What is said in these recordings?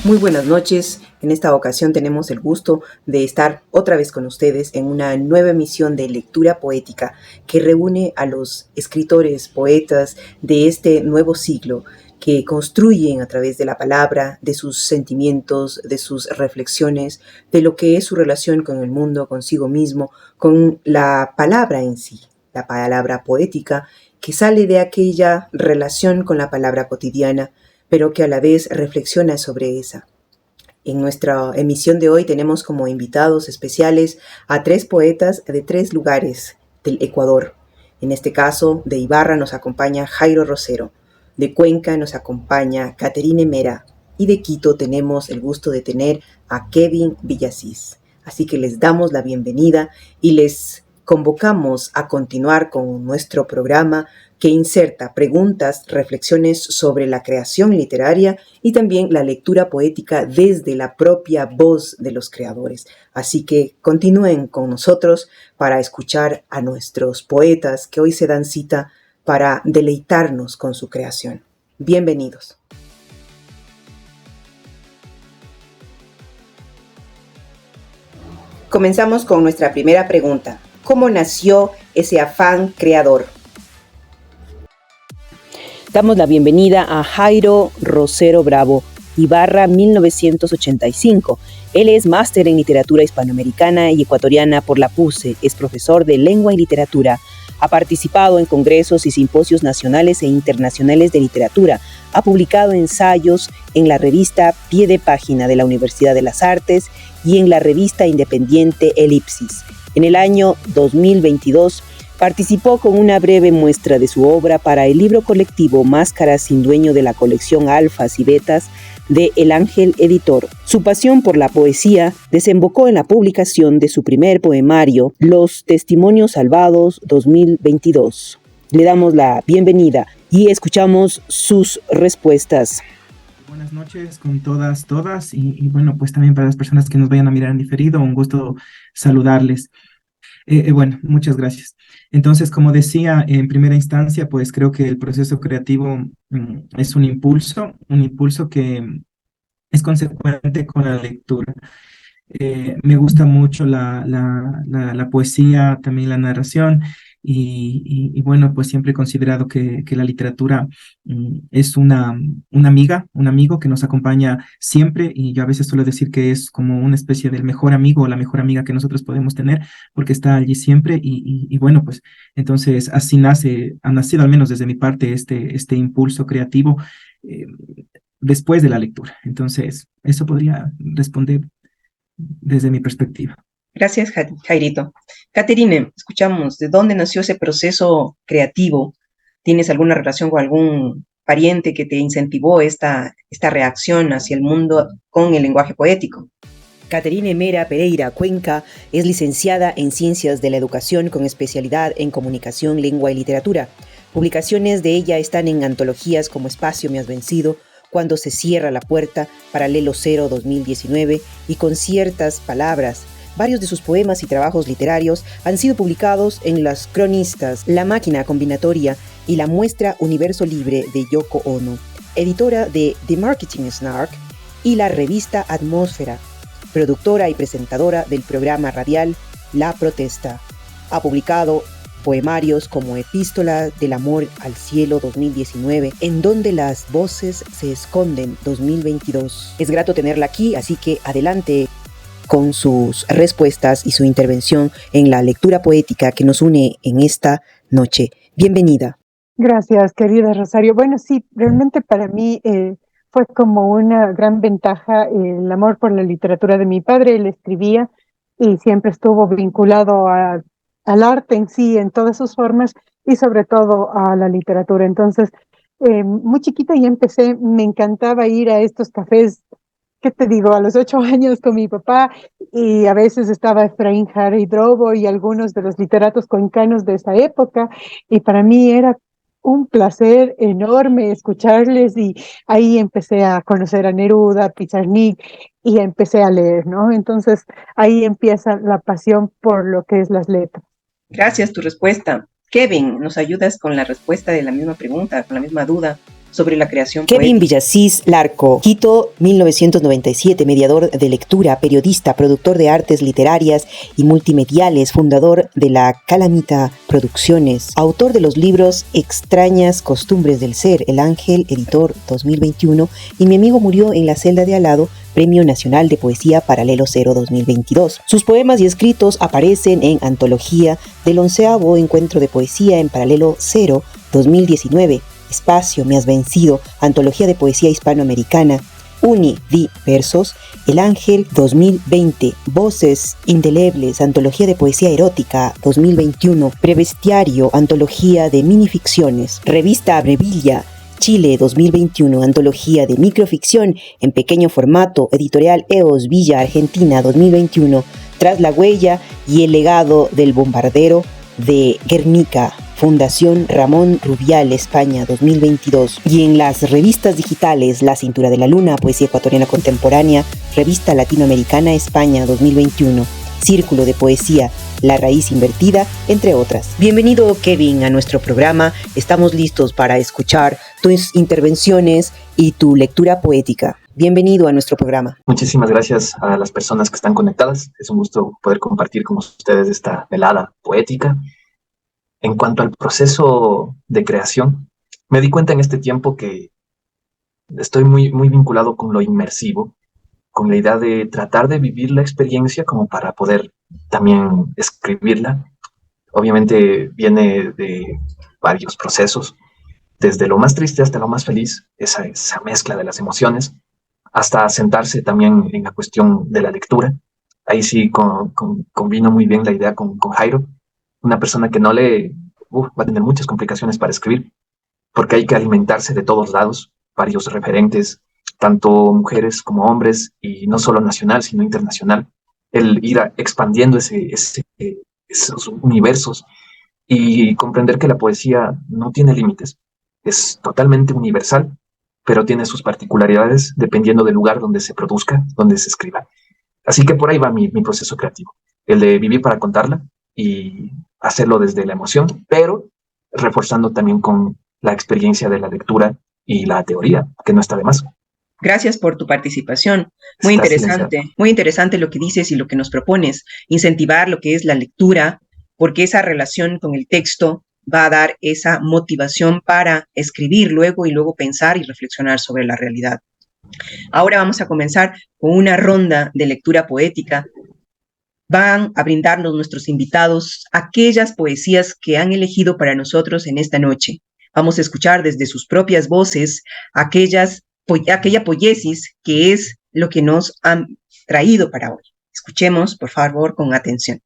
Muy buenas noches. En esta ocasión tenemos el gusto de estar otra vez con ustedes en una nueva emisión de Lectura Poética que reúne a los escritores, poetas de este nuevo siglo que construyen a través de la palabra, de sus sentimientos, de sus reflexiones, de lo que es su relación con el mundo, consigo mismo, con la palabra en sí, la palabra poética que sale de aquella relación con la palabra cotidiana, pero que a la vez reflexiona sobre esa. En nuestra emisión de hoy tenemos como invitados especiales a 3 poetas de 3 lugares del Ecuador. En este caso, de Ibarra nos acompaña Jairo Rosero, de Cuenca nos acompaña Caterine Mera y de Quito tenemos el gusto de tener a Kevin Villasís. Así que les damos la bienvenida y les convocamos a continuar con nuestro programa que inserta preguntas, reflexiones sobre la creación literaria y también la lectura poética desde la propia voz de los creadores. Así que continúen con nosotros para escuchar a nuestros poetas que hoy se dan cita para deleitarnos con su creación. Bienvenidos. Comenzamos con nuestra primera pregunta. ¿Cómo nació ese afán creador? Damos la bienvenida a Jairo Rosero Bravo, Ibarra 1985. Él es máster en literatura hispanoamericana y ecuatoriana por la PUCE, es profesor de lengua y literatura, ha participado en congresos y simposios nacionales e internacionales de literatura, ha publicado ensayos en la revista Pie de Página de la Universidad de las Artes y en la revista independiente Elipsis. En el año 2022 participó con una breve muestra de su obra para el libro colectivo Máscaras sin dueño de la colección Alfas y Betas de El Ángel Editor. Su pasión por la poesía desembocó en la publicación de su primer poemario, Los Testimonios Salvados 2022. Le damos la bienvenida y escuchamos sus respuestas. Buenas noches con todas y bueno, pues también para las personas que nos vayan a mirar en diferido, un gusto saludarles. Bueno, muchas gracias. Entonces, como decía, en primera instancia, pues creo que el proceso creativo es un impulso que es consecuente con la lectura. Me gusta mucho la poesía, también la narración, y bueno, pues siempre he considerado que la literatura es una amiga, un amigo que nos acompaña siempre, y yo a veces suelo decir que es como una especie del mejor amigo o la mejor amiga que nosotros podemos tener, porque está allí siempre, y bueno, pues entonces así ha nacido al menos desde mi parte este impulso creativo eh, después de la lectura. Entonces, eso podría responder desde mi perspectiva. Gracias, Jairito. Caterine, escuchamos, ¿de dónde nació ese proceso creativo? ¿Tienes alguna relación con algún pariente que te incentivó esta reacción hacia el mundo con el lenguaje poético? Caterine Mera Pereira Cuenca es licenciada en Ciencias de la Educación con especialidad en Comunicación, Lengua y Literatura. Publicaciones de ella están en antologías como Espacio Me Has Vencido, Cuando se cierra la puerta, Paralelo Cero 2019 y Con ciertas palabras. Varios de sus poemas y trabajos literarios han sido publicados en Las Cronistas, La Máquina Combinatoria y la muestra Universo Libre de Yoko Ono, editora de The Marketing Snark y la revista Atmósfera, productora y presentadora del programa radial La Protesta. Ha publicado poemarios como Epístola del Amor al Cielo 2019, En donde las voces se esconden 2022. Es grato tenerla aquí, así que adelante con sus respuestas y su intervención en la lectura poética que nos une en esta noche. Bienvenida. Gracias, querida Rosario. Bueno, sí, realmente para mí fue como una gran ventaja el amor por la literatura de mi padre. Él escribía y siempre estuvo vinculado al arte en sí, en todas sus formas y sobre todo a la literatura. Entonces, muy chiquita ya empecé, me encantaba ir a estos cafés. ¿Qué te digo? A los 8 años con mi papá, y a veces estaba Efraín Jara y Drobo y algunos de los literatos cuencanos de esa época, y para mí era un placer enorme escucharles, y ahí empecé a conocer a Neruda, Pizarnik, y empecé a leer, ¿no? Entonces ahí empieza la pasión por lo que es las letras. Gracias, tu respuesta. Kevin, ¿nos ayudas con la respuesta de la misma pregunta, con la misma duda? sobre la creación poética. Kevin Villasís Larco, Quito, 1997, mediador de lectura, periodista, productor de artes literarias y multimediales, fundador de la Calamita Producciones, autor de los libros Extrañas Costumbres del Ser, El Ángel, editor 2021, y Mi amigo murió en la celda de al lado, Premio Nacional de Poesía Paralelo 0 2022. Sus poemas y escritos aparecen en Antología del 11º Encuentro de Poesía en Paralelo 0 2019, Espacio, Me has vencido, Antología de Poesía Hispanoamericana, Versos, El Ángel 2020, Voces Indelebles, Antología de Poesía Erótica 2021, Prevestiario, Antología de Minificciones, Revista Abrevilla, Chile 2021, Antología de Microficción en pequeño formato, Editorial EOS Villa, Argentina 2021, Tras la huella y el legado del bombardero de Guernica, Fundación Ramón Rubial, España 2022, y en las revistas digitales La Cintura de la Luna, Poesía Ecuatoriana Contemporánea, Revista Latinoamericana, España 2021, Círculo de Poesía, La Raíz Invertida, entre otras. Bienvenido, Kevin, a nuestro programa. Estamos listos para escuchar tus intervenciones y tu lectura poética. Bienvenido a nuestro programa. Muchísimas gracias a las personas que están conectadas. Es un gusto poder compartir con ustedes esta velada poética. En cuanto al proceso de creación, me di cuenta en este tiempo que estoy muy vinculado con lo inmersivo, con la idea de tratar de vivir la experiencia como para poder también escribirla. Obviamente viene de varios procesos, desde lo más triste hasta lo más feliz, esa mezcla de las emociones, hasta sentarse también en la cuestión de la lectura. Ahí sí combino muy bien la idea con Jairo, una persona que no lee, va a tener muchas complicaciones para escribir, porque hay que alimentarse de todos lados, varios referentes, tanto mujeres como hombres, y no solo nacional, sino internacional. El ir expandiendo esos universos y comprender que la poesía no tiene límites, es totalmente universal, pero tiene sus particularidades dependiendo del lugar donde se produzca, donde se escriba. Así que por ahí va mi proceso creativo, el de vivir para contarla y hacerlo desde la emoción, pero reforzando también con la experiencia de la lectura y la teoría, que no está de más. Gracias por tu participación. Muy interesante lo que dices y lo que nos propones. Incentivar lo que es la lectura, porque esa relación con el texto va a dar esa motivación para escribir luego y luego pensar y reflexionar sobre la realidad. Ahora vamos a comenzar con una ronda de lectura poética. Van a brindarnos nuestros invitados aquellas poesías que han elegido para nosotros en esta noche. Vamos a escuchar desde sus propias voces aquella poiesis que es lo que nos han traído para hoy. Escuchemos, por favor, con atención.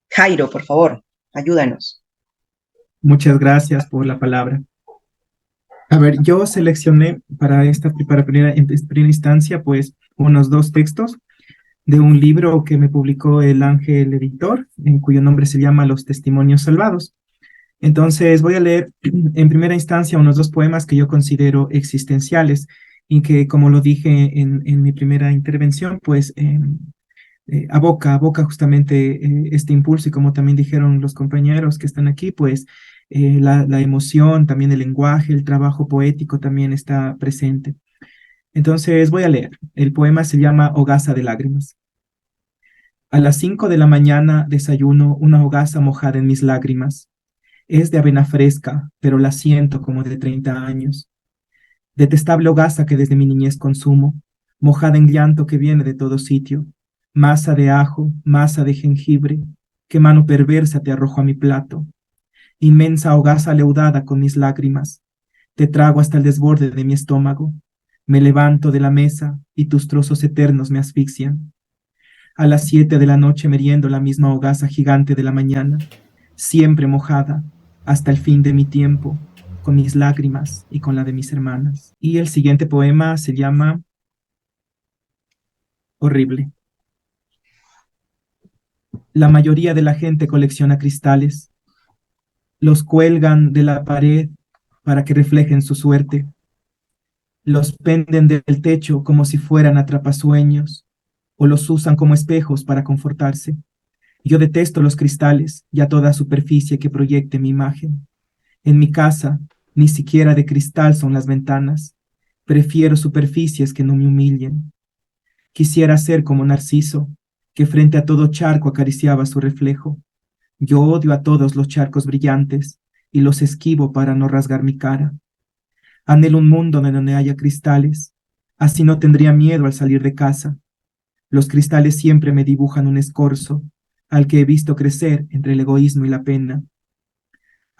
Jairo, por favor, ayúdanos. Muchas gracias por la palabra. A ver, yo seleccioné para primera instancia, pues, unos 2 textos de un libro que me publicó El Ángel Editor, en cuyo nombre se llama Los Testimonios Salvados. Entonces voy a leer en primera instancia unos 2 poemas que yo considero existenciales y que, como lo dije en mi primera intervención, pues aboca justamente este impulso, y como también dijeron los compañeros que están aquí, pues la emoción, también el lenguaje, el trabajo poético también está presente. Entonces voy a leer. El poema se llama Hogaza de lágrimas. A las 5 de la mañana desayuno una hogaza mojada en mis lágrimas. Es de avena fresca, pero la siento como de 30 años. Detestable hogaza que desde mi niñez consumo, mojada en llanto que viene de todo sitio. Masa de ajo, masa de jengibre, qué mano perversa te arrojo a mi plato. Inmensa hogaza leudada con mis lágrimas. Te trago hasta el desborde de mi estómago. Me levanto de la mesa y tus trozos eternos me asfixian. A las 7 de la noche meriendo la misma hogaza gigante de la mañana, siempre mojada, hasta el fin de mi tiempo, con mis lágrimas y con la de mis hermanas. Y el siguiente poema se llama Horrible. La mayoría de la gente colecciona cristales. Los cuelgan de la pared para que reflejen su suerte. Los penden del techo como si fueran atrapasueños, o los usan como espejos para confortarse. Yo detesto los cristales y a toda superficie que proyecte mi imagen. En mi casa Ni siquiera de cristal son las ventanas. Prefiero superficies que no me humillen. Quisiera ser como Narciso, que frente a todo charco acariciaba su reflejo. Yo odio a todos los charcos brillantes y los esquivo para no rasgar mi cara. Anhelo un mundo donde no haya cristales, así no tendría miedo al salir de casa. Los cristales siempre me dibujan un escorzo, al que he visto crecer entre el egoísmo y la pena.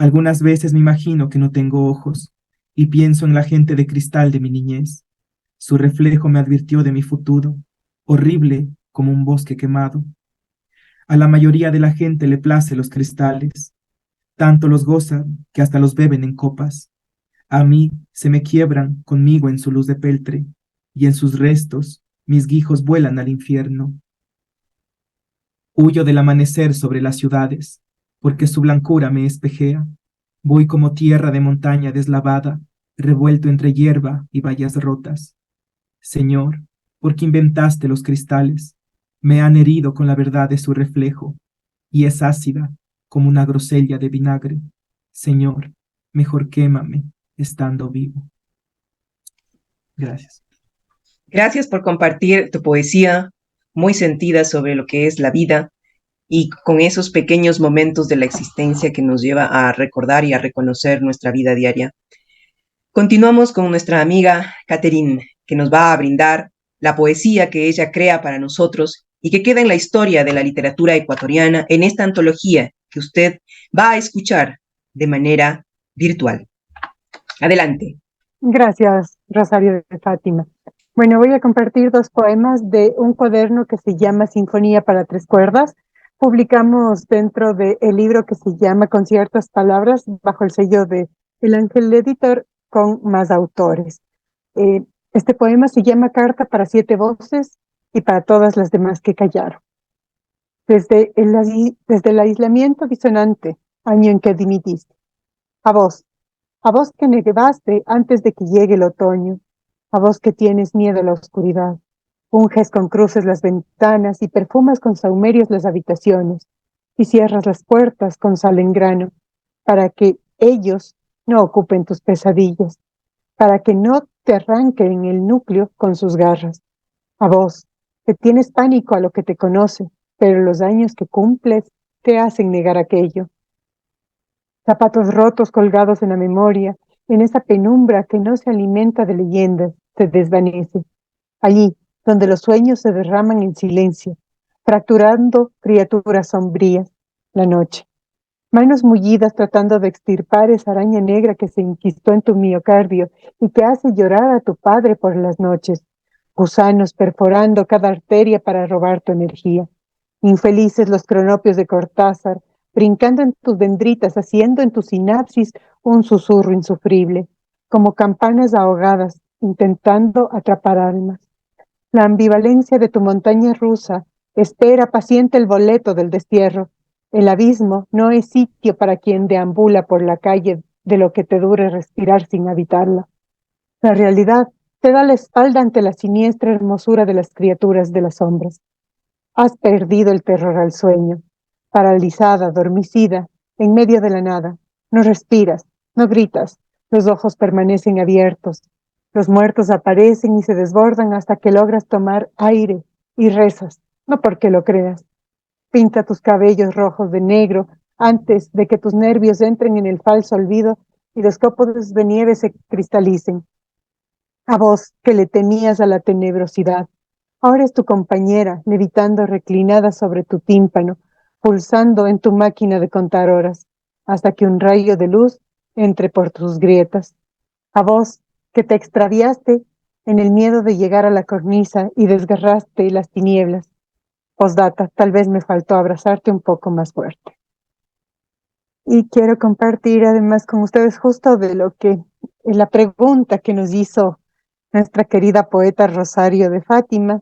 Algunas veces me imagino que no tengo ojos, y pienso en la gente de cristal de mi niñez. Su reflejo me advirtió de mi futuro, horrible como un bosque quemado. A la mayoría de la gente le place los cristales, tanto los gozan que hasta los beben en copas. A mí se me quiebran conmigo en su luz de peltre, y en sus restos mis guijos vuelan al infierno. Huyo del amanecer sobre las ciudades, porque su blancura me espejea. Voy como tierra de montaña deslavada, revuelto entre hierba y vallas rotas. Señor, ¿por qué inventaste los cristales? Me han herido con la verdad de su reflejo, y es ácida como una grosella de vinagre. Señor, mejor quémame estando vivo. Gracias. Gracias por compartir tu poesía muy sentida sobre lo que es la vida y con esos pequeños momentos de la existencia que nos lleva a recordar y a reconocer nuestra vida diaria. Continuamos con nuestra amiga Catherine, que nos va a brindar la poesía que ella crea para nosotros y que queda en la historia de la literatura ecuatoriana en esta antología que usted va a escuchar de manera virtual. Adelante. Gracias, Rosario de Fátima. Bueno, voy a compartir dos poemas de un cuaderno que se llama Sinfonía para tres cuerdas. Publicamos dentro del libro que se llama Con ciertas palabras, bajo el sello de El Ángel Editor, con más autores. Este poema se llama Carta para siete voces y para todas las demás que callaron. Desde el aislamiento disonante, año en que dimitiste. A vos que nevaste antes de que llegue el otoño, a vos que tienes miedo a la oscuridad, unges con cruces las ventanas y perfumas con saumerios las habitaciones, y cierras las puertas con sal en grano, para que ellos no ocupen tus pesadillas, para que no te arranquen el núcleo con sus garras. A vos, que tienes pánico a lo que te conoce, pero los años que cumples te hacen negar aquello. Zapatos rotos colgados en la memoria, en esa penumbra que no se alimenta de leyendas, se desvanece. Allí, donde los sueños se derraman en silencio, fracturando criaturas sombrías, la noche. Manos mullidas tratando de extirpar esa araña negra que se inquistó en tu miocardio y que hace llorar a tu padre por las noches. Gusanos perforando cada arteria para robar tu energía. Infelices los cronopios de Cortázar, brincando en tus dendritas, haciendo en tu sinapsis un susurro insufrible, como campanas ahogadas, intentando atrapar almas. La ambivalencia de tu montaña rusa espera paciente el boleto del destierro. El abismo no es sitio para quien deambula por la calle de lo que te dure respirar sin habitarla. La realidad te da la espalda ante la siniestra hermosura de las criaturas de las sombras. Has perdido el terror al sueño, paralizada, adormecida, en medio de la nada. No respiras, no gritas, los ojos permanecen abiertos. Los muertos aparecen y se desbordan hasta que logras tomar aire y rezas, no porque lo creas. Pinta tus cabellos rojos de negro antes de que tus nervios entren en el falso olvido y los copos de nieve se cristalicen. A vos que le temías a la tenebrosidad, ahora es tu compañera, levitando reclinada sobre tu tímpano, pulsando en tu máquina de contar horas, hasta que un rayo de luz entre por tus grietas. A vos que te extraviaste en el miedo de llegar a la cornisa y desgarraste las tinieblas. Postdata, tal vez me faltó abrazarte un poco más fuerte. Y quiero compartir además con ustedes justo de lo que, la pregunta que nos hizo nuestra querida poeta Rosario de Fátima.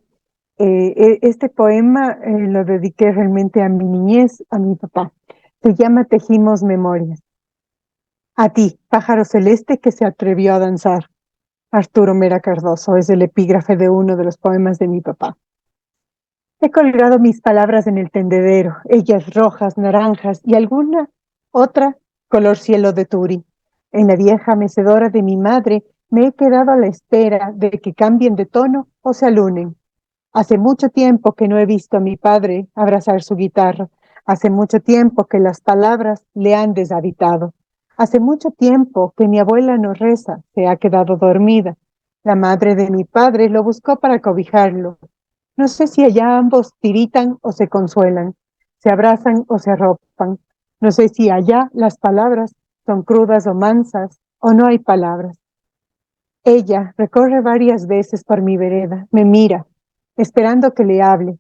Este poema lo dediqué realmente a mi niñez, a mi papá. Se llama Tejimos Memorias. A ti, pájaro celeste que se atrevió a danzar. Arturo Mera Cardoso es el epígrafe de uno de los poemas de mi papá. He colgado mis palabras en el tendedero, ellas rojas, naranjas y alguna otra color cielo de turi. En la vieja mecedora de mi madre me he quedado a la espera de que cambien de tono o se alunen. Hace mucho tiempo que no he visto a mi padre abrazar su guitarra. Hace mucho tiempo que las palabras le han deshabitado. Hace mucho tiempo que mi abuela no reza, se ha quedado dormida. La madre de mi padre lo buscó para cobijarlo. No sé si allá ambos tiritan o se consuelan, se abrazan o se arropan. No sé si allá las palabras son crudas o mansas, o no hay palabras. Ella recorre varias veces por mi vereda, me mira, esperando que le hable.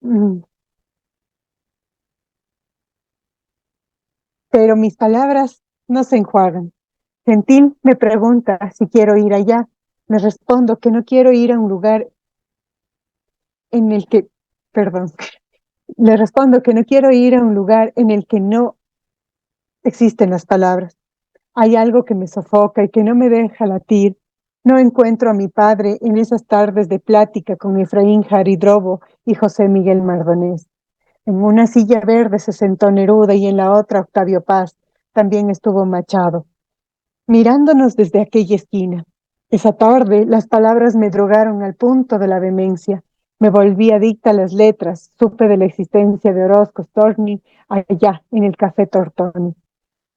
Mm. Pero mis palabras no se enjuagan. Gentil me pregunta si quiero ir allá. Le respondo que no quiero ir a un lugar en el que, perdón, le respondo que no quiero ir a un lugar en el que no existen las palabras. Hay algo que me sofoca y que no me deja latir. No encuentro a mi padre en esas tardes de plática con Efraín Jaridrobo y José Miguel Mardonés. En una silla verde se sentó Neruda y en la otra Octavio Paz. También estuvo Machado, mirándonos desde aquella esquina. Esa tarde las palabras me drogaron al punto de la demencia. Me volví adicta a las letras. Supe de la existencia de Orozco Storni allá en el Café Tortoni.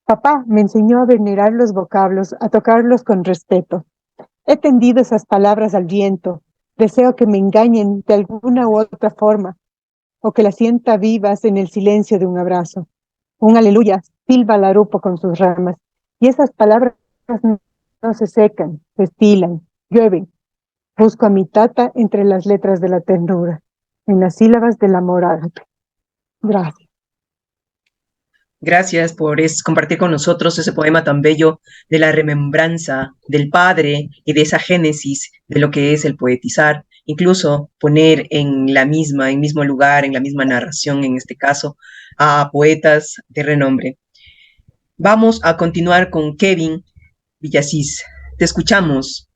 Papá me enseñó a venerar los vocablos, a tocarlos con respeto. He tendido esas palabras al viento. Deseo que me engañen de alguna u otra forma, o que las sienta vivas en el silencio de un abrazo. Un aleluya silba el arupo con sus ramas, y esas palabras no se secan, se estilan, llueven. Busco a mi tata entre las letras de la ternura, en las sílabas del amor ágape. Gracias. Gracias por compartir con nosotros ese poema tan bello de la remembranza del padre y de esa génesis de lo que es el poetizar, incluso poner en en mismo lugar, en la misma narración, en este caso, a poetas de renombre. Vamos a continuar con Kevin Villasís. Te escuchamos.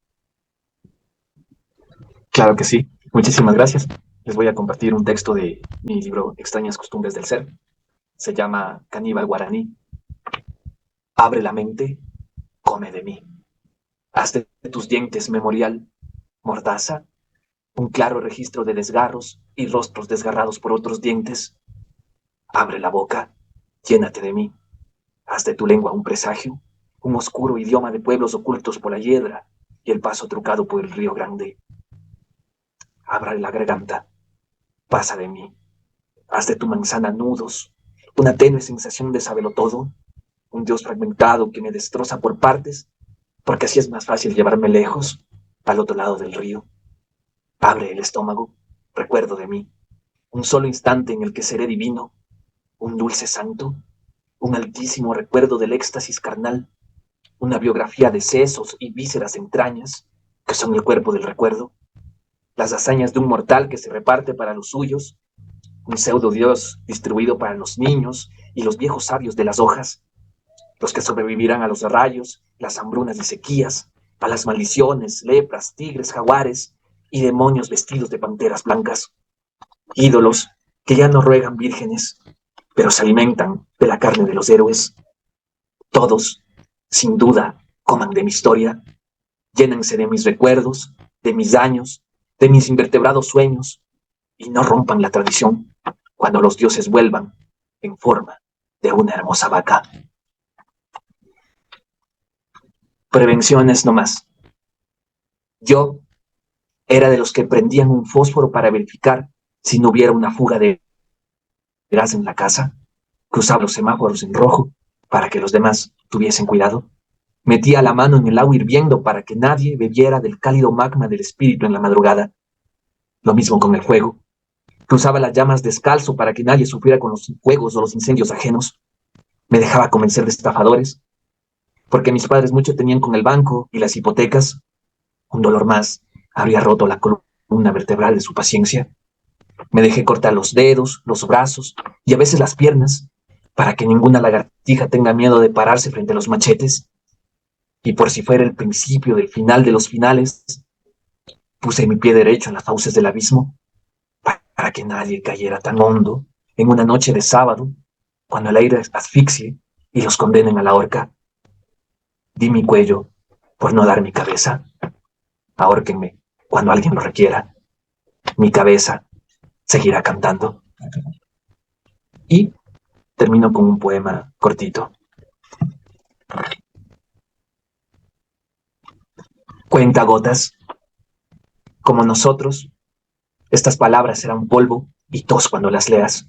Claro que sí. Muchísimas gracias. Les voy a compartir un texto de mi libro Extrañas Costumbres del Ser. Se llama Caníbal Guaraní. Abre la mente, come de mí. Haz de tus dientes memorial, mordaza, un claro registro de desgarros y rostros desgarrados por otros dientes. Abre la boca, llénate de mí. Haz de tu lengua un presagio, un oscuro idioma de pueblos ocultos por la hiedra y el paso trucado por el río Grande. Abre la garganta, pasa de mí. Haz de tu manzana nudos, una tenue sensación de sabelotodo, un dios fragmentado que me destroza por partes, porque así es más fácil llevarme lejos, al otro lado del río. Abre el estómago, recuerdo de mí, un solo instante en el que seré divino, un dulce santo, un altísimo recuerdo del éxtasis carnal, una biografía de sesos y vísceras entrañas, que son el cuerpo del recuerdo, las hazañas de un mortal que se reparte para los suyos, un pseudo dios distribuido para los niños y los viejos sabios de las hojas, los que sobrevivirán a los rayos, las hambrunas y sequías, a las maldiciones, lepras, tigres, jaguares y demonios vestidos de panteras blancas, ídolos que ya no ruegan vírgenes, pero se alimentan de la carne de los héroes. Todos, sin duda, coman de mi historia, llénense de mis recuerdos, de mis daños, de mis invertebrados sueños, y no rompan la tradición cuando los dioses vuelvan en forma de una hermosa vaca. Prevenciones nomás. Yo era de los que prendían un fósforo para verificar si no hubiera una fuga de gas en la casa, cruzaba los semáforos en rojo para que los demás tuviesen cuidado, metía la mano en el agua hirviendo para que nadie bebiera del cálido magma del espíritu en la madrugada. Lo mismo con el fuego. Cruzaba las llamas descalzo para que nadie sufriera con los fuegos o los incendios ajenos. Me dejaba convencer de estafadores, porque mis padres mucho tenían con el banco y las hipotecas. Un dolor más habría roto la columna vertebral de su paciencia. Me dejé cortar los dedos, los brazos y a veces las piernas, para que ninguna lagartija tenga miedo de pararse frente a los machetes. Y por si fuera el principio del final de los finales, puse mi pie derecho en las fauces del abismo, para que nadie cayera tan hondo en una noche de sábado, cuando el aire asfixie y los condenen a la horca. Di mi cuello por no dar mi cabeza. Ahórquenme cuando alguien lo requiera. Mi cabeza seguirá cantando. Y termino con un poema cortito. Cuentagotas. Como nosotros, estas palabras serán polvo y tos cuando las leas.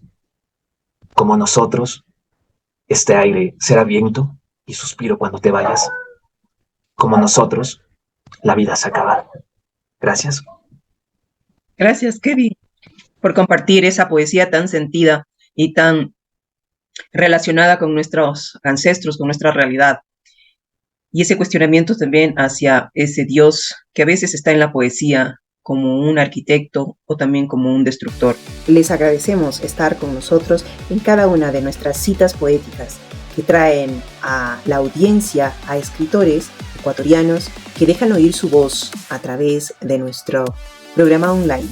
Como nosotros, este aire será viento y suspiro cuando te vayas. Como nosotros, la vida se acaba. Gracias. Gracias, Kevin, por compartir esa poesía tan sentida y tan relacionada con nuestros ancestros, con nuestra realidad. Y ese cuestionamiento también hacia ese Dios que a veces está en la poesía como un arquitecto o también como un destructor. Les agradecemos estar con nosotros en cada una de nuestras citas poéticas que traen a la audiencia a escritores ecuatorianos que dejan oír su voz a través de nuestro programa online.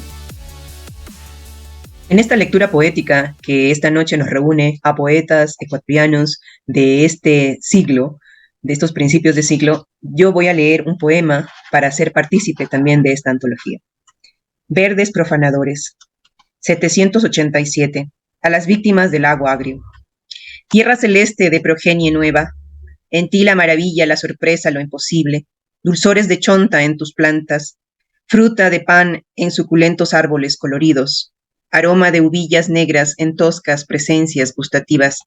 En esta lectura poética que esta noche nos reúne a poetas ecuatorianos de este siglo, de estos principios de siglo, yo voy a leer un poema para ser partícipe también de esta antología. Verdes profanadores, 787, a las víctimas del agua agrio. Tierra celeste de progenie nueva, en ti la maravilla, la sorpresa, lo imposible, dulzores de chonta en tus plantas, fruta de pan en suculentos árboles coloridos, aroma de uvillas negras en toscas presencias gustativas,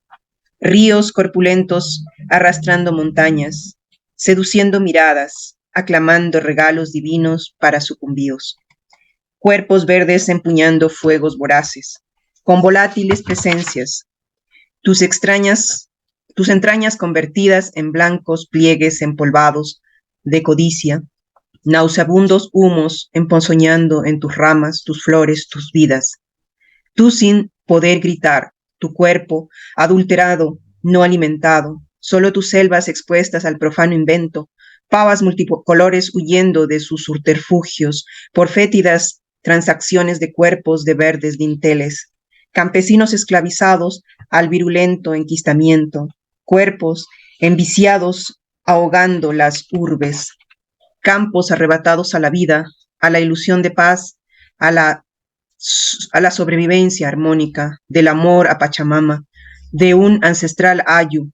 ríos corpulentos arrastrando montañas, seduciendo miradas, aclamando regalos divinos para sucumbíos, cuerpos verdes empuñando fuegos voraces, con volátiles presencias, tus entrañas convertidas en blancos pliegues empolvados de codicia, nauseabundos humos emponzoñando en tus ramas, tus flores, tus vidas. Tú sin poder gritar, tu cuerpo adulterado, no alimentado, solo tus selvas expuestas al profano invento, pavas multicolores huyendo de sus subterfugios por fétidas transacciones de cuerpos de verdes dinteles, campesinos esclavizados al virulento enquistamiento, cuerpos enviciados ahogando las urbes, campos arrebatados a la vida, a la ilusión de paz, a la sobrevivencia armónica, del amor a Pachamama, de un ancestral ayu,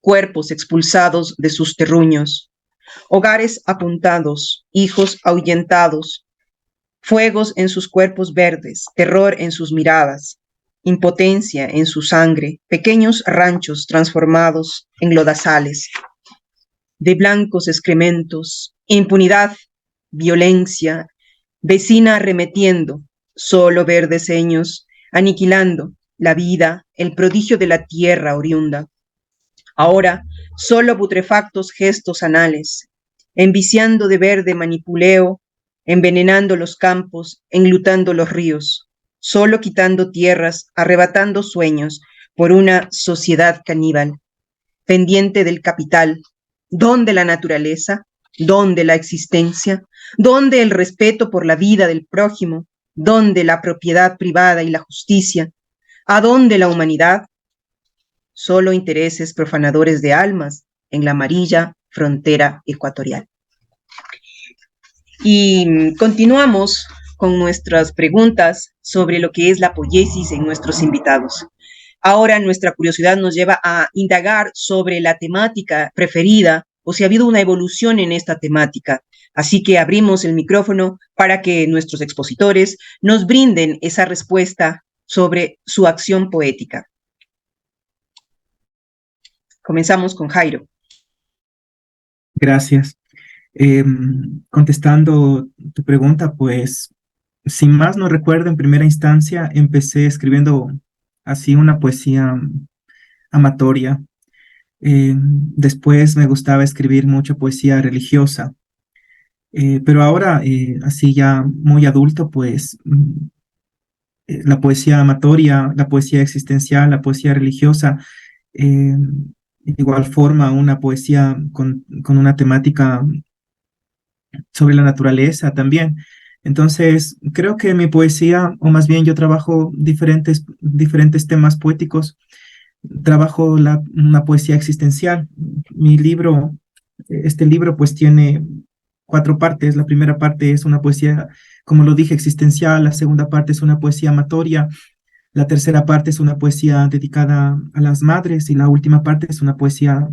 cuerpos expulsados de sus terruños, hogares apuntados, hijos ahuyentados, fuegos en sus cuerpos verdes, terror en sus miradas, impotencia en su sangre, pequeños ranchos transformados en lodazales, de blancos excrementos, impunidad, violencia, vecina arremetiendo, solo verdes seños, aniquilando la vida, el prodigio de la tierra oriunda. Ahora, solo putrefactos gestos anales, enviciando de verde manipuleo, envenenando los campos, enlutando los ríos, solo quitando tierras, arrebatando sueños por una sociedad caníbal, pendiente del capital. ¿Dónde la naturaleza? ¿Dónde la existencia? ¿Dónde el respeto por la vida del prójimo? ¿Dónde la propiedad privada y la justicia? ¿A dónde la humanidad? Solo intereses profanadores de almas en la amarilla frontera ecuatorial. Y continuamos con nuestras preguntas sobre lo que es la poiesis en nuestros invitados. Ahora nuestra curiosidad nos lleva a indagar sobre la temática preferida o si ha habido una evolución en esta temática. Así que abrimos el micrófono para que nuestros expositores nos brinden esa respuesta sobre su acción poética. Comenzamos con Jairo. Gracias. Contestando tu pregunta, pues, sin más no recuerdo, en primera instancia empecé escribiendo así una poesía amatoria. Después me gustaba escribir mucha poesía religiosa. Pero ahora, así ya muy adulto, pues, la poesía amatoria, la poesía existencial, la poesía religiosa, de igual forma una poesía con una temática sobre la naturaleza también. Entonces, creo que mi poesía, o más bien yo trabajo diferentes temas poéticos, trabajo una poesía existencial. Este libro pues tiene 4 partes. La primera parte es una poesía, como lo dije, existencial. La segunda parte es una poesía amatoria. La tercera parte es una poesía dedicada a las madres y la última parte es una poesía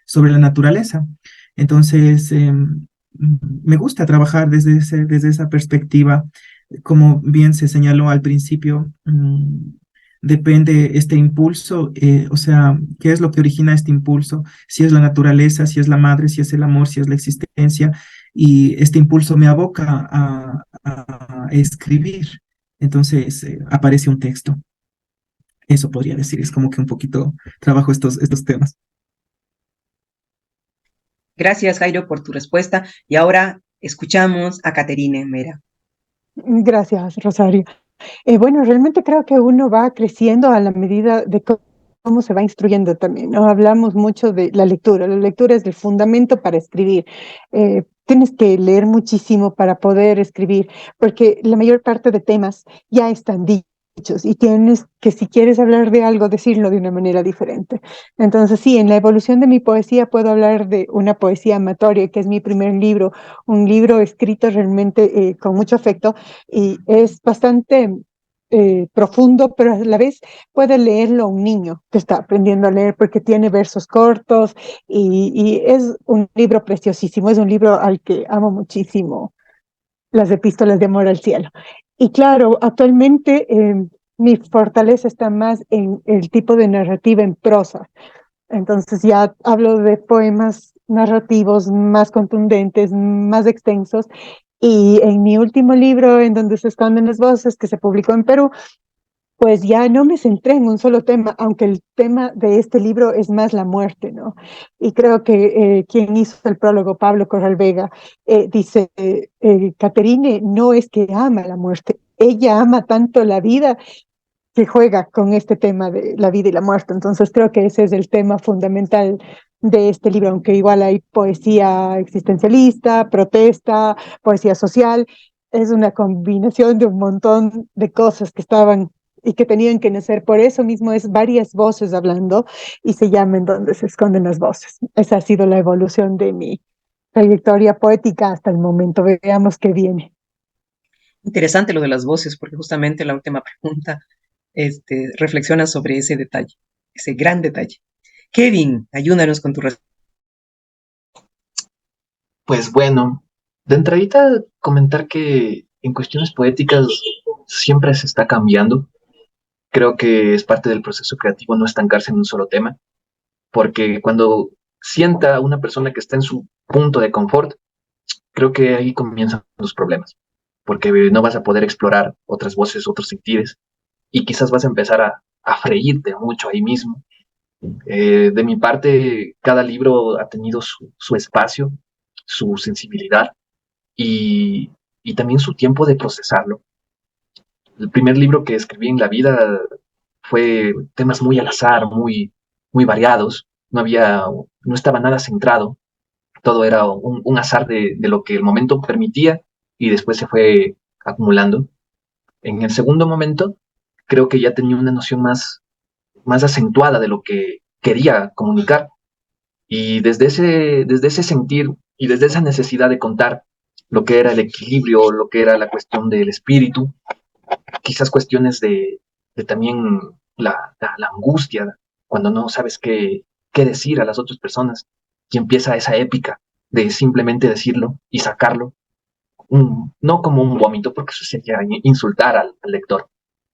sobre la naturaleza. Entonces, me gusta trabajar desde esa perspectiva. Como bien se señaló al principio, depende este impulso, o sea, ¿qué es lo que origina este impulso? Si es la naturaleza, si es la madre, si es el amor, si es la existencia, y este impulso me aboca a escribir. Entonces, aparece un texto. Eso podría decir, es como que un poquito trabajo estos temas. Gracias, Jairo, por tu respuesta. Y ahora escuchamos a Caterine Mera. Gracias, Rosario. Bueno, realmente creo que uno va creciendo a la medida de cómo se va instruyendo también, ¿no? Hablamos mucho de la lectura. La lectura es el fundamento para escribir. Tienes que leer muchísimo para poder escribir, porque la mayor parte de temas ya están dichos y tienes que, si quieres hablar de algo, decirlo de una manera diferente. Entonces, sí, en la evolución de mi poesía puedo hablar de una poesía amatoria, que es mi primer libro, un libro escrito realmente con mucho afecto y es bastante profundo, pero a la vez puede leerlo un niño que está aprendiendo a leer porque tiene versos cortos y es un libro preciosísimo, es un libro al que amo muchísimo, las epístolas de amor al cielo. Y claro, actualmente mi fortaleza está más en el tipo de narrativa en prosa. Entonces ya hablo de poemas narrativos más contundentes, más extensos. Y en mi último libro, en donde se esconden las voces, que se publicó en Perú, pues ya no me centré en un solo tema, aunque el tema de este libro es más la muerte, ¿no? Y creo que quien hizo el prólogo, Pablo Corral Vega, dice, Caterine no es que ama la muerte, ella ama tanto la vida que juega con este tema de la vida y la muerte. Entonces creo que ese es el tema fundamental de este libro, aunque igual hay poesía existencialista, protesta, poesía social, es una combinación de un montón de cosas que estaban y que tenían que nacer. Por eso mismo es varias voces hablando y se llama En donde se esconden las voces. Esa ha sido la evolución de mi trayectoria poética hasta el momento. Veamos qué viene. Interesante lo de las voces, porque justamente la última pregunta reflexiona sobre ese detalle, ese gran detalle. Kevin, ayúdanos con tu respuesta. Pues bueno, de entradita comentar que en cuestiones poéticas siempre se está cambiando. Creo que es parte del proceso creativo no estancarse en un solo tema, porque cuando sienta a una persona que está en su punto de confort, creo que ahí comienzan los problemas, porque no vas a poder explorar otras voces, otros sentires, y quizás vas a empezar a freírte mucho ahí mismo. De mi parte, cada libro ha tenido su espacio, su sensibilidad y, y también su tiempo de procesarlo. El primer libro que escribí en la vida fue temas muy al azar, muy variados, no estaba nada centrado, todo era un azar de lo que el momento permitía y después se fue acumulando. En el segundo momento, creo que ya tenía una noción más acentuada de lo que quería comunicar. Y desde ese sentir y desde esa necesidad de contar lo que era el equilibrio, lo que era la cuestión del espíritu, quizás cuestiones de también la angustia, cuando no sabes qué decir a las otras personas, y empieza esa épica de simplemente decirlo y sacarlo, no como un vómito, porque eso sería insultar al lector,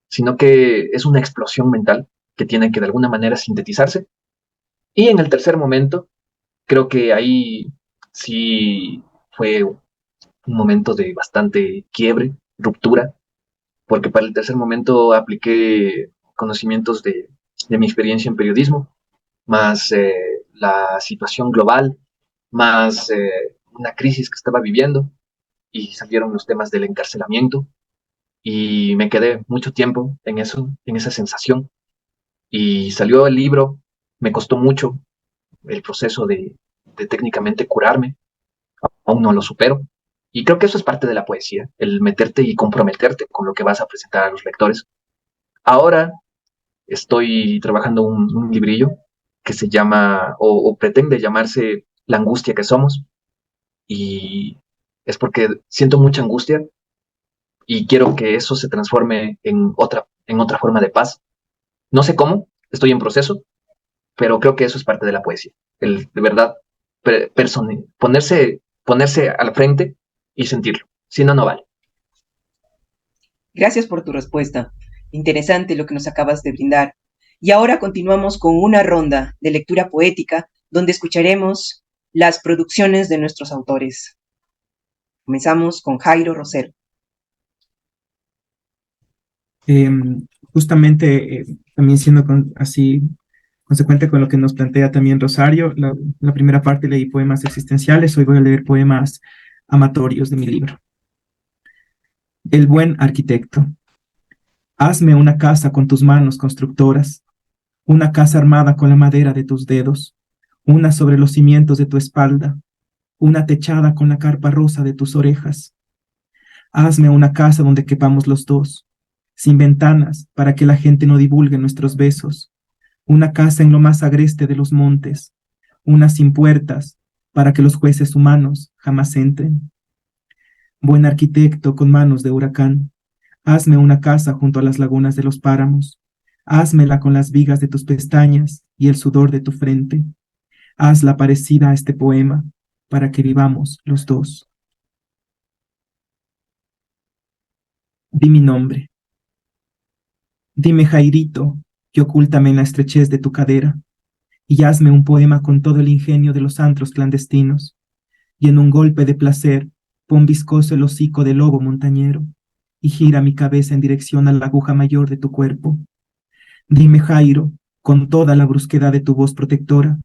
sino que es una explosión mental que tiene que de alguna manera sintetizarse. Y en el tercer momento, creo que ahí sí fue un momento de bastante quiebre, ruptura, porque para el tercer momento apliqué conocimientos de mi experiencia en periodismo, más la situación global, más una crisis que estaba viviendo y salieron los temas del encarcelamiento y me quedé mucho tiempo en eso, en esa sensación y salió el libro, me costó mucho el proceso de técnicamente curarme, aún no lo supero. Y creo que eso es parte de la poesía, el meterte y comprometerte con lo que vas a presentar a los lectores. Ahora estoy trabajando un librillo que se llama, o pretende llamarse La angustia que somos, y es porque siento mucha angustia y quiero que eso se transforme en otra forma de paz. No sé cómo, estoy en proceso, pero creo que eso es parte de la poesía. El de verdad ponerse al frente y sentirlo. Si no, no vale. Gracias por tu respuesta. Interesante lo que nos acabas de brindar. Y ahora continuamos con una ronda de lectura poética donde escucharemos las producciones de nuestros autores. Comenzamos con Jairo Rosero. Justamente, también siendo así consecuente con lo que nos plantea también Rosario, la primera parte leí poemas existenciales, hoy voy a leer poemas amatorios de mi libro. El buen arquitecto. Hazme una casa con tus manos constructoras, una casa armada con la madera de tus dedos, una sobre los cimientos de tu espalda, una techada con la carpa rosa de tus orejas. Hazme una casa donde quepamos los dos, sin ventanas para que la gente no divulgue nuestros besos, una casa en lo más agreste de los montes, una sin puertas para que los jueces humanos jamás entren. Buen arquitecto con manos de huracán, hazme una casa junto a las lagunas de los páramos, házmela con las vigas de tus pestañas y el sudor de tu frente. Hazla parecida a este poema, para que vivamos los dos. Di mi nombre. Dime, Jairito, que ocúltame en la estrechez de tu cadera, y hazme un poema con todo el ingenio de los antros clandestinos, y en un golpe de placer pon viscoso el hocico del lobo montañero, y gira mi cabeza en dirección a la aguja mayor de tu cuerpo. Dime, Jairo, con toda la brusquedad de tu voz protectora,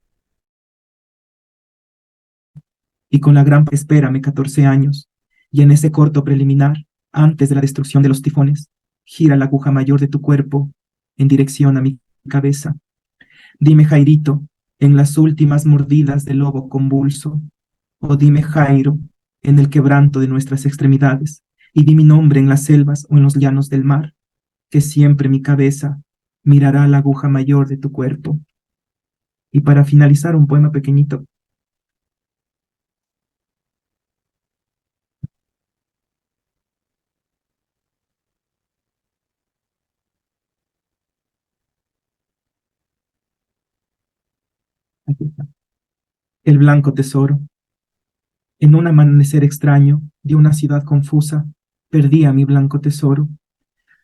y con la gran espérame 14 años, y en ese corto preliminar, antes de la destrucción de los tifones, gira la aguja mayor de tu cuerpo en dirección a mi cabeza. Dime, Jairito, en las últimas mordidas del lobo convulso, o dime, Jairo, en el quebranto de nuestras extremidades, y di mi nombre en las selvas o en los llanos del mar, que siempre mi cabeza mirará la aguja mayor de tu cuerpo. Y para finalizar, un poema pequeñito. Aquí está. El blanco tesoro. En un amanecer extraño de una ciudad confusa, perdí a mi blanco tesoro.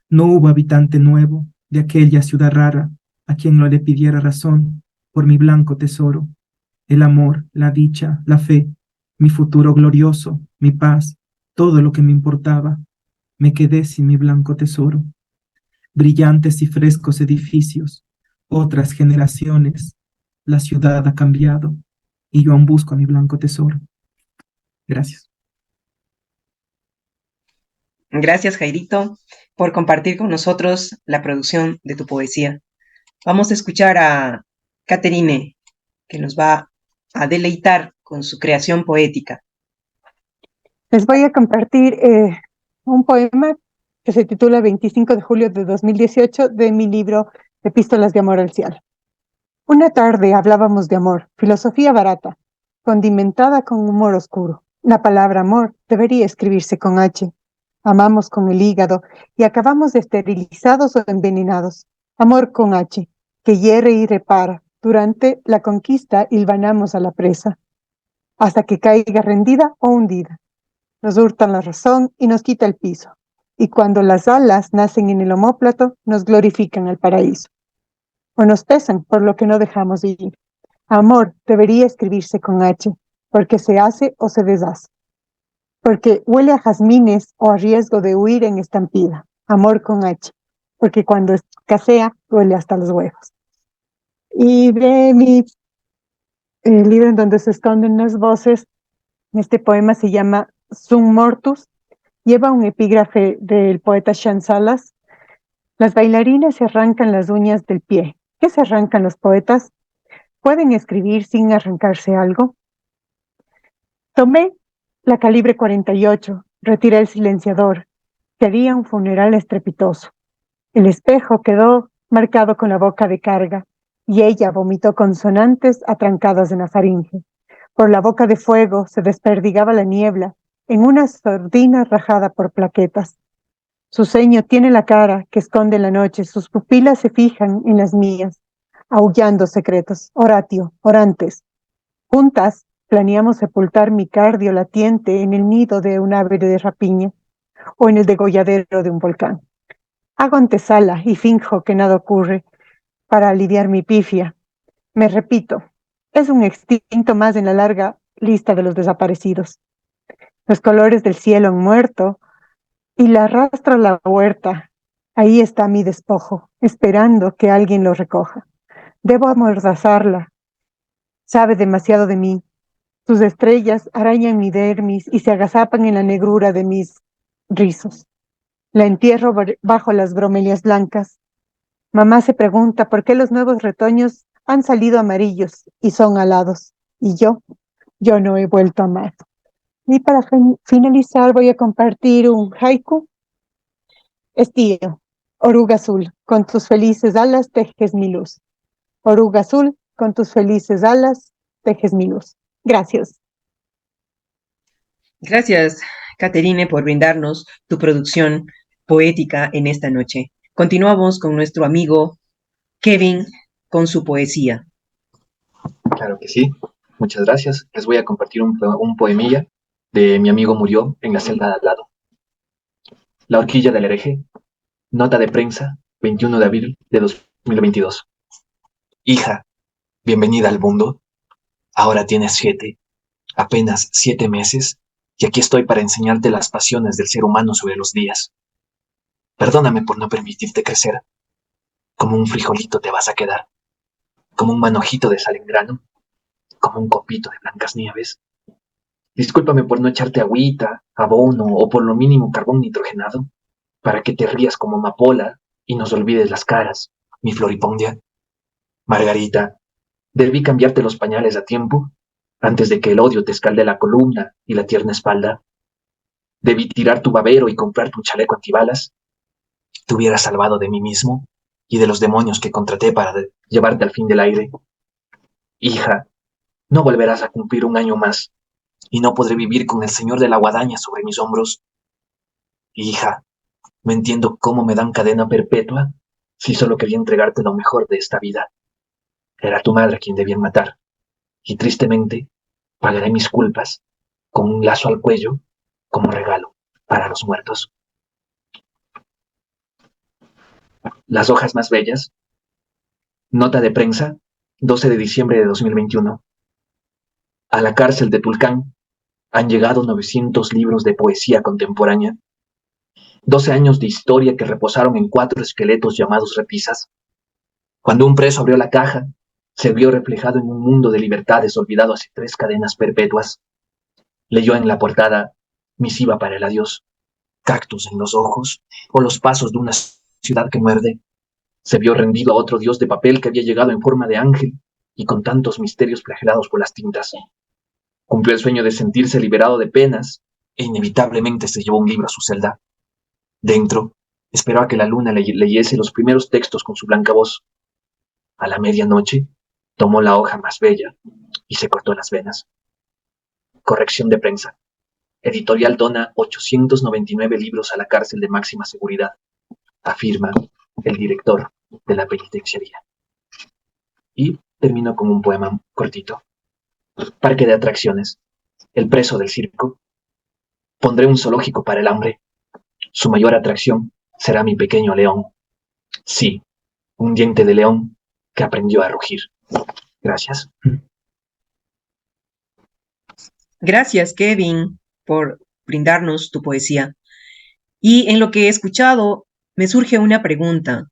No hubo habitante nuevo de aquella ciudad rara a quien no le pidiera razón por mi blanco tesoro. El amor, la dicha, la fe, mi futuro glorioso, mi paz, todo lo que me importaba, me quedé sin mi blanco tesoro. Brillantes y frescos edificios, otras generaciones, la ciudad ha cambiado y yo aún busco a mi blanco tesoro. Gracias. Gracias, Jairito, por compartir con nosotros la producción de tu poesía. Vamos a escuchar a Caterine, que nos va a deleitar con su creación poética. Les voy a compartir un poema que se titula 25 de julio de 2018 de mi libro Epístolas de Amor al Cielo. Una tarde hablábamos de amor, filosofía barata, condimentada con humor oscuro. La palabra amor debería escribirse con H. Amamos con el hígado y acabamos esterilizados o envenenados. Amor con H, que hiere y repara. Durante la conquista hilvanamos a la presa, hasta que caiga rendida o hundida. Nos hurtan la razón y nos quita el piso. Y cuando las alas nacen en el omóplato, nos glorifican al paraíso. O nos pesan por lo que no dejamos vivir. Amor debería escribirse con H, porque se hace o se deshace. Porque huele a jazmines o a riesgo de huir en estampida. Amor con H, porque cuando escasea, huele hasta los huevos. Y de mi libro en donde se esconden las voces, este poema se llama Sum Mortus, lleva un epígrafe del poeta Sean Salas. Las bailarinas se arrancan las uñas del pie. ¿Qué se arrancan los poetas? ¿Pueden escribir sin arrancarse algo? Tomé la calibre 48, retiré el silenciador, quería un funeral estrepitoso. El espejo quedó marcado con la boca de carga, y ella vomitó consonantes atrancadas en la faringe. Por la boca de fuego se desperdigaba la niebla en una sordina rajada por plaquetas. Su ceño tiene la cara que esconde la noche, sus pupilas se fijan en las mías, aullando secretos. Oratio, orantes. Juntas planeamos sepultar mi cardio latiente en el nido de un ave de rapiña o en el degolladero de un volcán. Hago antesala y finjo que nada ocurre para aliviar mi pifia. Me repito, es un extinto más en la larga lista de los desaparecidos. Los colores del cielo han muerto y la arrastro a la huerta. Ahí está mi despojo, esperando que alguien lo recoja. Debo amordazarla. Sabe demasiado de mí. Sus estrellas arañan mi dermis y se agazapan en la negrura de mis rizos. La entierro bajo las bromelias blancas. Mamá se pregunta por qué los nuevos retoños han salido amarillos y son alados. Y yo no he vuelto a amar. Y para finalizar voy a compartir un haiku. Estío, oruga azul, con tus felices alas tejes mi luz. Oruga azul, con tus felices alas tejes mi luz. Gracias. Gracias, Caterine, por brindarnos tu producción poética en esta noche. Continuamos con nuestro amigo Kevin con su poesía. Claro que sí. Muchas gracias. Les voy a compartir un poemilla de Mi amigo murió en la celda de al lado. La horquilla del hereje. Nota de prensa, 21 de abril de 2022. Hija, bienvenida al mundo. Ahora tienes 7, apenas 7 meses, y aquí estoy para enseñarte las pasiones del ser humano sobre los días. Perdóname por no permitirte crecer. Como un frijolito te vas a quedar, como un manojito de sal en grano, como un copito de blancas nieves. Discúlpame por no echarte agüita, abono o por lo mínimo carbón nitrogenado, para que te rías como amapola y nos olvides las caras, mi floripondia. Margarita, debí cambiarte los pañales a tiempo, antes de que el odio te escalde la columna y la tierna espalda. Debí tirar tu babero y comprarte un chaleco antibalas. Te hubiera salvado de mí mismo y de los demonios que contraté para llevarte al fin del aire. Hija, no volverás a cumplir un año más y no podré vivir con el señor de la guadaña sobre mis hombros. Hija, no entiendo cómo me dan cadena perpetua si solo quería entregarte lo mejor de esta vida. Era tu madre quien debían matar, y tristemente pagaré mis culpas con un lazo al cuello como regalo para los muertos. Las hojas más bellas. Nota de prensa, 12 de diciembre de 2021. A la cárcel de Tulcán han llegado 900 libros de poesía contemporánea, 12 años de historia que reposaron en 4 esqueletos llamados repisas. Cuando un preso abrió la caja, se vio reflejado en un mundo de libertades olvidado hace 3 cadenas perpetuas. Leyó en la portada misiva para el adiós, cactus en los ojos o los pasos de una ciudad que muerde. Se vio rendido a otro dios de papel que había llegado en forma de ángel y con tantos misterios flagelados por las tintas. Cumplió el sueño de sentirse liberado de penas e inevitablemente se llevó un libro a su celda. Dentro, esperó a que la luna leyese los primeros textos con su blanca voz. A la medianoche, tomó la hoja más bella y se cortó las venas. Corrección de prensa. Editorial dona 899 libros a la cárcel de máxima seguridad, afirma el director de la penitenciaría. Y termino con un poema cortito. Parque de atracciones. El preso del circo. Pondré un zoológico para el hambre. Su mayor atracción será mi pequeño león. Sí, un diente de león que aprendió a rugir. Gracias. Gracias, Kevin, por brindarnos tu poesía. Y en lo que he escuchado, me surge una pregunta.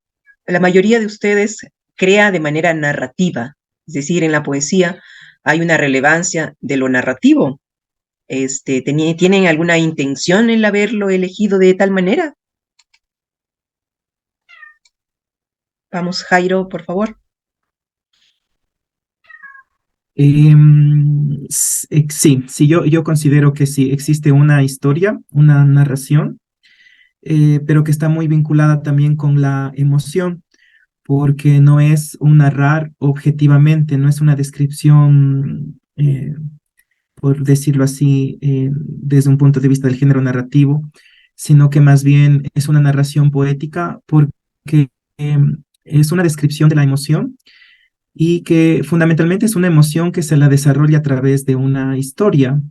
La mayoría de ustedes crea de manera narrativa, es decir, en la poesía hay una relevancia de lo narrativo. ¿Tienen alguna intención en haberlo elegido de tal manera? Vamos, Jairo, por favor. Sí, yo considero que sí, existe una historia, una narración, pero que está muy vinculada también con la emoción, porque no es un narrar objetivamente, no es una descripción, por decirlo así, desde un punto de vista del género narrativo, sino que más bien es una narración poética porque es una descripción de la emoción y que fundamentalmente es una emoción que se la desarrolla a través de una historia.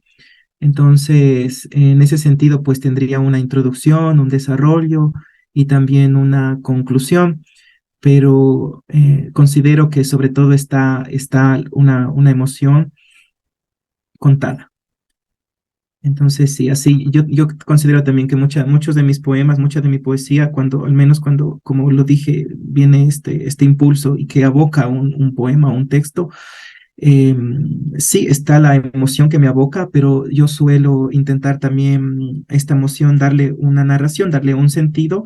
Entonces, en ese sentido, pues tendría una introducción, un desarrollo y también una conclusión, pero considero que sobre todo está una emoción contada. Entonces, sí, así, yo considero también que muchos de mis poemas, mucha de mi poesía, al menos cuando, como lo dije, viene este impulso y que aboca un poema o un texto, eh, sí, está la emoción que me aboca, pero yo suelo intentar también esta emoción darle una narración, darle un sentido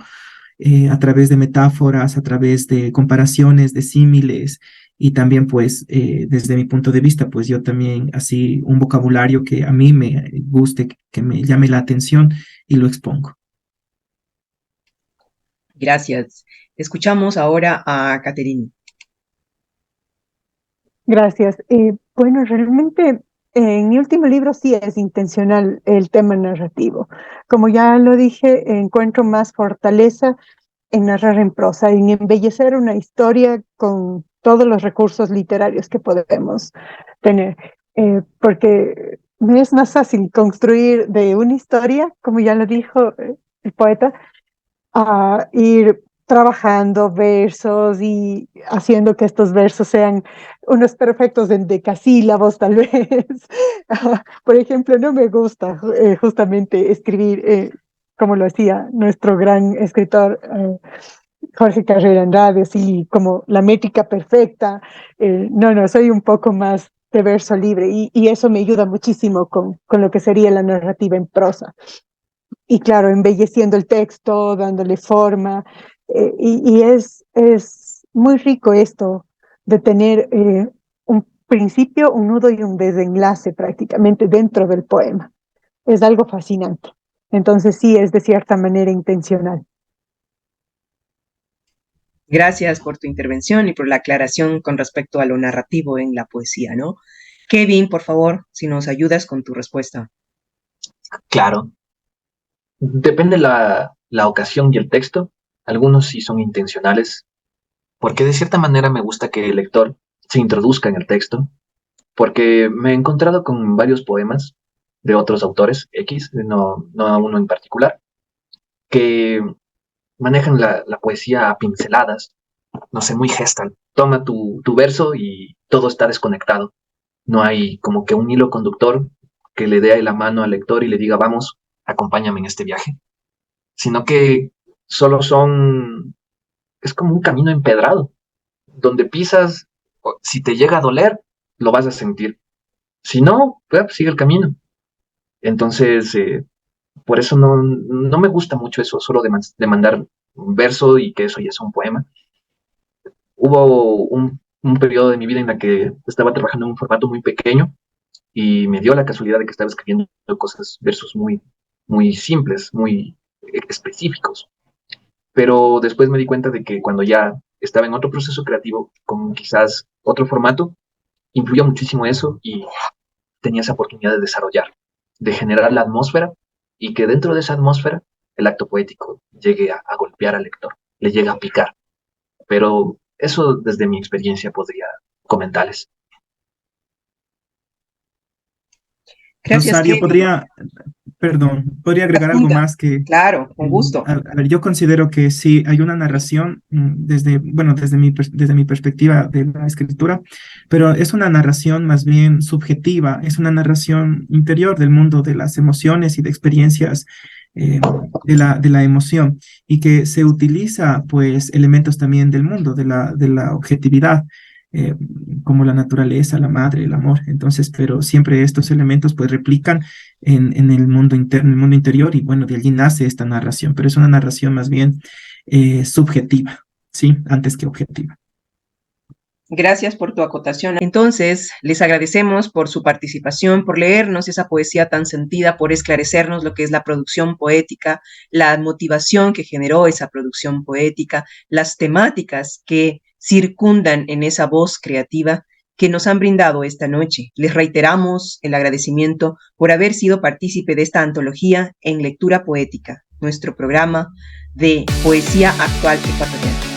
a través de metáforas, a través de comparaciones, de símiles, y también pues desde mi punto de vista, pues yo también así un vocabulario que a mí me guste, que me llame la atención y lo expongo. Gracias. Escuchamos ahora a Caterine. Gracias. Bueno, realmente en mi último libro sí es intencional el tema narrativo. Como ya lo dije, encuentro más fortaleza en narrar en prosa, en embellecer una historia con todos los recursos literarios que podemos tener. Porque me es más fácil construir de una historia, como ya lo dijo el poeta, a ir trabajando versos y haciendo que estos versos sean unos perfectos en decasílabos, tal vez. Por ejemplo, no me gusta justamente escribir como lo hacía nuestro gran escritor Jorge Carrera Andrade, así como la métrica perfecta. No, soy un poco más de verso libre y eso me ayuda muchísimo con lo que sería la narrativa en prosa. Y claro, embelleciendo el texto, dándole forma. Y es muy rico esto de tener un principio, un nudo y un desenlace prácticamente dentro del poema. Es algo fascinante. Entonces sí, es de cierta manera intencional. Gracias por tu intervención y por la aclaración con respecto a lo narrativo en la poesía, ¿no? Kevin, por favor, si nos ayudas con tu respuesta. Claro, depende la ocasión y el texto. Algunos sí son intencionales, porque de cierta manera me gusta que el lector se introduzca en el texto, porque me he encontrado con varios poemas de otros autores, X, no a uno en particular, que manejan la poesía a pinceladas, no sé, muy gestal. Toma tu verso y todo está desconectado. No hay como que un hilo conductor que le dé la mano al lector y le diga, vamos, acompáñame en este viaje. Sino que solo es como un camino empedrado, donde pisas, si te llega a doler, lo vas a sentir. Si no, pues sigue el camino. Entonces, por eso no me gusta mucho eso, solo de mandar un verso y que eso ya es un poema. Hubo un periodo de mi vida en la que estaba trabajando en un formato muy pequeño y me dio la casualidad de que estaba escribiendo cosas, versos muy simples, muy específicos. Pero después me di cuenta de que cuando ya estaba en otro proceso creativo, con quizás otro formato, influyó muchísimo eso y tenía esa oportunidad de desarrollar, de generar la atmósfera y que dentro de esa atmósfera el acto poético llegue a golpear al lector, le llegue a picar. Pero eso desde mi experiencia podría comentarles. Gracias, Rosario, Kevin. podría agregar algo Apunta. más que, Claro, con gusto. a ver, yo considero que sí hay una narración desde mi perspectiva de la escritura, pero es una narración más bien subjetiva, es una narración interior del mundo de las emociones y de experiencias de la emoción y que se utiliza pues elementos también del mundo, de la objetividad. eh, Como la naturaleza, la madre, el amor. Entonces, pero siempre estos elementos pues replican en el mundo interno, en el mundo interior, y bueno, de allí nace esta narración, pero es una narración más bien subjetiva, ¿sí? Antes que objetiva. Gracias por tu acotación. Entonces, les agradecemos por su participación, por leernos esa poesía tan sentida, por esclarecernos lo que es la producción poética, la motivación que generó esa producción poética, las temáticas que circundan en esa voz creativa que nos han brindado esta noche. Les reiteramos el agradecimiento por haber sido partícipe de esta antología en lectura poética, nuestro programa de poesía actual ecuatoriana.